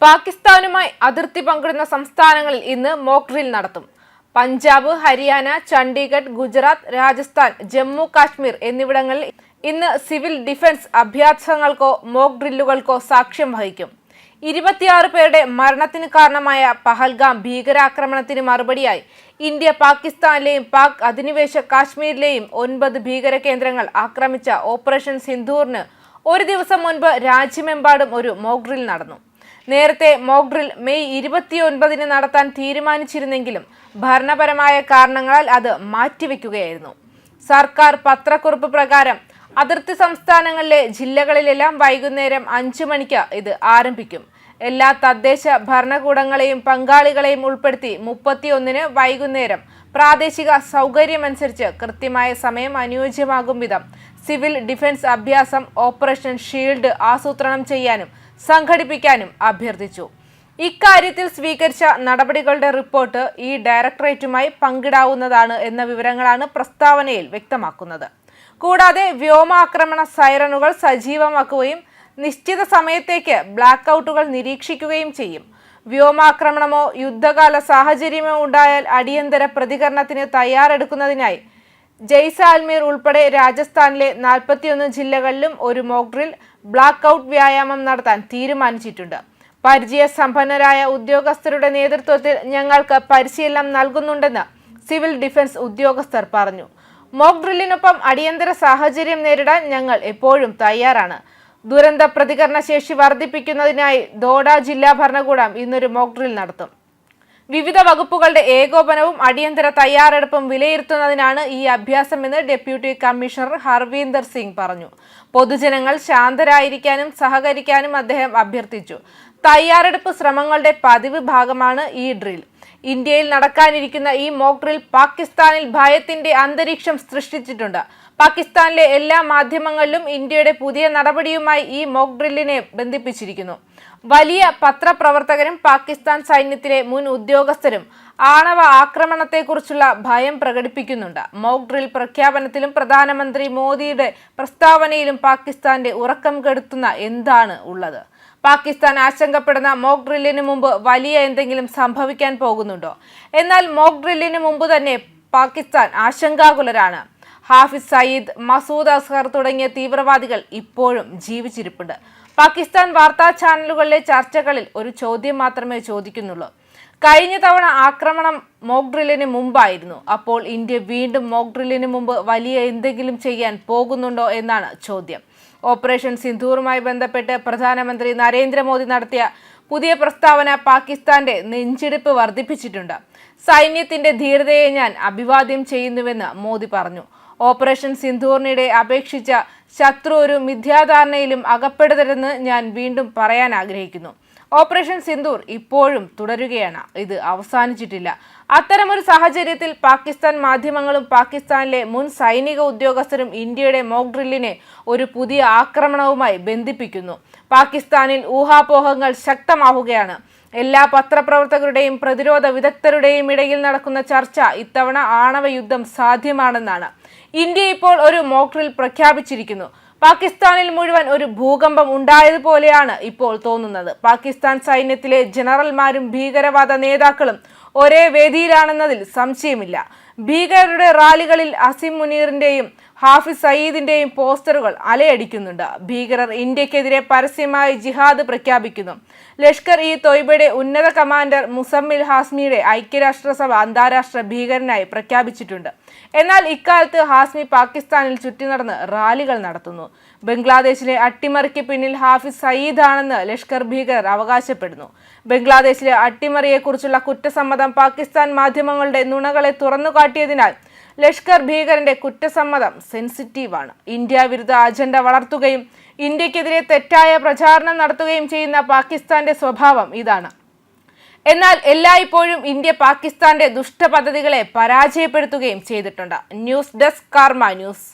പാകിസ്ഥാനുമായി അതിർത്തി പങ്കിടുന്ന സംസ്ഥാനങ്ങളിൽ ഇന്ന് മോക്ക് ഡ്രിൽ നടത്തും. പഞ്ചാബ്, ഹരിയാന, ചണ്ഡീഗഡ്, ഗുജറാത്ത്, രാജസ്ഥാൻ, ജമ്മു കാശ്മീർ എന്നിവിടങ്ങളിൽ ഇന്ന് സിവിൽ ഡിഫൻസ് അഭ്യാസങ്ങൾക്കോ മോക്ക് ഡ്രില്ലുകൾക്കോ സാക്ഷ്യം വഹിക്കും. 26 പേരുടെ മരണത്തിന് കാരണമായ പഹൽഗാം ഭീകരാക്രമണത്തിന് മറുപടിയായി ഇന്ത്യ പാകിസ്ഥാനിലെയും പാക് അധിനിവേശ കാശ്മീരിലെയും 9 ഭീകര കേന്ദ്രങ്ങൾ ആക്രമിച്ച ഓപ്പറേഷൻ സിന്ദൂറിന് ഒരു ദിവസം മുൻപ് രാജ്യമെമ്പാടും ഒരു മോക്ക് ഡ്രിൽ നടന്നു. നേരത്തെ മോക്ക് ഡ്രിൽ മെയ് 29-ന് നടത്താൻ തീരുമാനിച്ചിരുന്നെങ്കിലും ഭരണപരമായ കാരണങ്ങളാൽ അത് മാറ്റിവെക്കുകയായിരുന്നു. സർക്കാർ പത്രക്കുറിപ്പ് പ്രകാരം അതിർത്തി സംസ്ഥാനങ്ങളിലെ ജില്ലകളിലെല്ലാം വൈകുന്നേരം 5 മണിക്ക് ഇത് ആരംഭിക്കും. എല്ലാ തദ്ദേശ ഭരണകൂടങ്ങളെയും പങ്കാളികളെയും ഉൾപ്പെടുത്തി 31-ന് വൈകുന്നേരം പ്രാദേശിക സൗകര്യമനുസരിച്ച് കൃത്യമായ സമയം അനുയോജ്യമാകും വിധം സിവിൽ ഡിഫൻസ് അഭ്യാസം ഓപ്പറേഷൻ ഷീൽഡ് ആസൂത്രണം ചെയ്യാനും സംഘടിപ്പിക്കാനും അഭ്യർത്ഥിച്ചു. ഇക്കാര്യത്തിൽ സ്വീകരിച്ച നടപടികളുടെ റിപ്പോർട്ട് ഈ ഡയറക്ടറേറ്റുമായി പങ്കിടാവുന്നതാണ് എന്ന വിവരങ്ങളാണ് പ്രസ്താവനയിൽ വ്യക്തമാക്കുന്നത്. കൂടാതെ വ്യോമാക്രമണ സൈറനുകൾ സജീവമാക്കുകയും നിശ്ചിത സമയത്തേക്ക് ബ്ലാക്ക് ഔട്ടുകൾ നിരീക്ഷിക്കുകയും ചെയ്യും. വ്യോമാക്രമണമോ യുദ്ധകാല സാഹചര്യമോ ഉണ്ടായാൽ അടിയന്തര പ്രതികരണത്തിന് തയ്യാറെടുക്കുന്നതിനായി ജയ്സാൽമീർ ഉൾപ്പെടെ രാജസ്ഥാനിലെ 41 ജില്ലകളിലും ഒരു മോക്ക് ഡ്രിൽ ബ്ലാക്ക് ഔട്ട് വ്യായാമം നടത്താൻ തീരുമാനിച്ചിട്ടുണ്ട്. പരിചയസമ്പന്നരായ ഉദ്യോഗസ്ഥരുടെ നേതൃത്വത്തിൽ ഞങ്ങൾക്ക് പരിശീലനം നൽകുന്നുണ്ടെന്ന് സിവിൽ ഡിഫൻസ് ഉദ്യോഗസ്ഥർ പറഞ്ഞു. മോക്ക് ഡ്രില്ലിനൊപ്പം അടിയന്തര സാഹചര്യം നേരിടാൻ ഞങ്ങൾ എപ്പോഴും തയ്യാറാണ്. ദുരന്ത പ്രതികരണ ശേഷി വർദ്ധിപ്പിക്കുന്നതിനായി ദോഡ ജില്ലാ ഭരണകൂടം ഇന്നൊരു മോക്ക് ഡ്രിൽ നടത്തും. വിവിധ വകുപ്പുകളുടെ ഏകോപനവും അടിയന്തര തയ്യാറെടുപ്പും വിലയിരുത്തുന്നതിനാണ് ഈ അഭ്യാസമെന്ന് ഡെപ്യൂട്ടി കമ്മീഷണർ ഹർവീന്ദർ സിംഗ് പറഞ്ഞു. പൊതുജനങ്ങൾ ശാന്തരായിരിക്കാനും സഹകരിക്കാനും അദ്ദേഹം അഭ്യർത്ഥിച്ചു. തയ്യാറെടുപ്പ് ശ്രമങ്ങളുടെ പതിവ് ഭാഗമാണ് ഈ ഡ്രിൽ. ഇന്ത്യയിൽ നടക്കാനിരിക്കുന്ന ഈ മോക്ക് ഡ്രിൽ പാകിസ്ഥാനിൽ ഭയത്തിന്റെ അന്തരീക്ഷം സൃഷ്ടിച്ചിട്ടുണ്ട്. പാകിസ്ഥാനിലെ എല്ലാ മാധ്യമങ്ങളിലും ഇന്ത്യയുടെ പുതിയ നടപടിയുമായി ഈ മോക്ക് ഡ്രില്ലിനെ ബന്ധിപ്പിച്ചിരിക്കുന്നു. വലിയ പത്രപ്രവർത്തകരും പാകിസ്ഥാൻ സൈന്യത്തിലെ മുൻ ഉദ്യോഗസ്ഥരും ആണവ ആക്രമണത്തെക്കുറിച്ചുള്ള ഭയം പ്രകടിപ്പിക്കുന്നുണ്ട്. മോക്ക് ഡ്രിൽ പ്രഖ്യാപനത്തിലും പ്രധാനമന്ത്രി മോദിയുടെ പ്രസ്താവനയിലും പാകിസ്ഥാന്റെ ഉറക്കം കെടുത്തുന്ന എന്താണ് ഉള്ളത്? പാകിസ്ഥാൻ ആശങ്കപ്പെടുന്ന മോക്ക് ഡ്രില്ലിന് മുമ്പ് വലിയ എന്തെങ്കിലും സംഭവിക്കാൻ പോകുന്നുണ്ടോ? എന്നാൽ മോക്ക് ഡ്രില്ലിന് മുമ്പ് തന്നെ പാകിസ്ഥാൻ ആശങ്കാകുലരാണ്. ഹാഫിസ് സയ്യിദ്, മസൂദ് അസ്ഹർ തുടങ്ങിയ തീവ്രവാദികൾ ഇപ്പോഴും ജീവിച്ചിരിപ്പുണ്ട്. പാകിസ്ഥാൻ വാർത്താ ചാനലുകളിലെ ചർച്ചകളിൽ ഒരു ചോദ്യം മാത്രമേ ചോദിക്കുന്നുള്ളൂ. കഴിഞ്ഞ തവണ ആക്രമണം മോക്ക് ഡ്രില്ലിന് മുമ്പായിരുന്നു. അപ്പോൾ ഇന്ത്യ വീണ്ടും മോക്ക് ഡ്രില്ലിന് മുമ്പ് വലിയ എന്തെങ്കിലും ചെയ്യാൻ പോകുന്നുണ്ടോ എന്നാണ് ചോദ്യം. ഓപ്പറേഷൻ സിന്ദൂറുമായി ബന്ധപ്പെട്ട് പ്രധാനമന്ത്രി നരേന്ദ്രമോദി നടത്തിയ പുതിയ പ്രസ്താവന പാകിസ്ഥാന്റെ നെഞ്ചിടിപ്പ് വർദ്ധിപ്പിച്ചിട്ടുണ്ട്. സൈന്യത്തിന്റെ ധീരതയെ ഞാൻ അഭിവാദ്യം ചെയ്യുന്നുവെന്ന് മോദി പറഞ്ഞു. ഓപ്പറേഷൻ സിന്ദൂറിനിടെ അപേക്ഷിച്ച ശത്രു ഒരു മിഥ്യാധാരണയിലും അകപ്പെടരുതെന്ന് ഞാൻ വീണ്ടും പറയാൻ ആഗ്രഹിക്കുന്നു. ഓപ്പറേഷൻ സിന്ദൂർ ഇപ്പോഴും തുടരുകയാണ്. ഇത് അവസാനിച്ചിട്ടില്ല. അത്തരമൊരു സാഹചര്യത്തിൽ പാകിസ്ഥാൻ മാധ്യമങ്ങളും പാകിസ്ഥാനിലെ മുൻ സൈനിക ഉദ്യോഗസ്ഥരും ഇന്ത്യയുടെ മോക്ക് ഡ്രില്ലിനെ ഒരു പുതിയ ആക്രമണവുമായി ബന്ധിപ്പിക്കുന്നു. പാകിസ്ഥാനിൽ ഊഹാപോഹങ്ങൾ ശക്തമാവുകയാണ്. എല്ലാ പത്രപ്രവർത്തകരുടെയും പ്രതിരോധ വിദഗ്ധരുടെയും ഇടയിൽ നടക്കുന്ന ചർച്ച ഇത്തവണ ആണവ യുദ്ധം സാധ്യമാണെന്നാണ്. ഇന്ത്യ ഇപ്പോൾ ഒരു മോക്ക് ഡ്രിൽ പ്രഖ്യാപിച്ചിരിക്കുന്നു. പാകിസ്ഥാനിൽ മുഴുവൻ ഒരു ഭൂകമ്പം ഉണ്ടായതുപോലെയാണ് ഇപ്പോൾ തോന്നുന്നത്. പാകിസ്ഥാൻ സൈന്യത്തിലെ ജനറൽമാരും ഭീകരവാദ നേതാക്കളും ഒരേ വേദിയിലാണെന്നതിൽ സംശയമില്ല. ഭീകരരുടെ റാലികളിൽ അസിം മുനീറിന്റെയും ഹാഫിസ് സയ്യിദിന്റെയും പോസ്റ്ററുകൾ അലയടിക്കുന്നുണ്ട്. ഭീകരർ ഇന്ത്യക്കെതിരെ പരസ്യമായി ജിഹാദ് പ്രഖ്യാപിക്കുന്നു. ലഷ്കർ ഇ തോയ്ബയുടെ ഉന്നത കമാൻഡർ മുസമ്മിൽ ഹാസ്മിയുടെ ഐക്യരാഷ്ട്രസഭ അന്താരാഷ്ട്ര ഭീകരനായി പ്രഖ്യാപിച്ചിട്ടുണ്ട്. എന്നാൽ ഇക്കാലത്ത് ഹാസ്മി പാകിസ്ഥാനിൽ ചുറ്റി നടന്ന് റാലികൾ നടത്തുന്നു. ബംഗ്ലാദേശിലെ അട്ടിമറിക്ക് പിന്നിൽ ഹാഫിസ് സയ്യിദാണെന്ന് ലഷ്കർ ഭീകരർ അവകാശപ്പെടുന്നു. ബംഗ്ലാദേശിലെ അട്ടിമറിയെക്കുറിച്ചുള്ള കുറ്റസമ്മതം പാകിസ്ഥാൻ മാധ്യമങ്ങളുടെ നുണകളെ തുറന്നുകാട്ടിയതിനാൽ ലഷ്കർ ഭീകരന്റെ കുറ്റസമ്മതം സെൻസിറ്റീവാണ്. ഇന്ത്യ വിരുദ്ധ അജണ്ട വളർത്തുകയും ഇന്ത്യക്കെതിരെ തെറ്റായ പ്രചാരണം നടത്തുകയും ചെയ്യുന്ന പാകിസ്ഥാന്റെ സ്വഭാവം ഇതാണ്. എന്നാൽ എല്ലായ്പ്പോഴും ഇന്ത്യ പാകിസ്ഥാന്റെ ദുഷ്ടപദ്ധതികളെ പരാജയപ്പെടുത്തുകയും ചെയ്തിട്ടുണ്ട്. News desk karma news.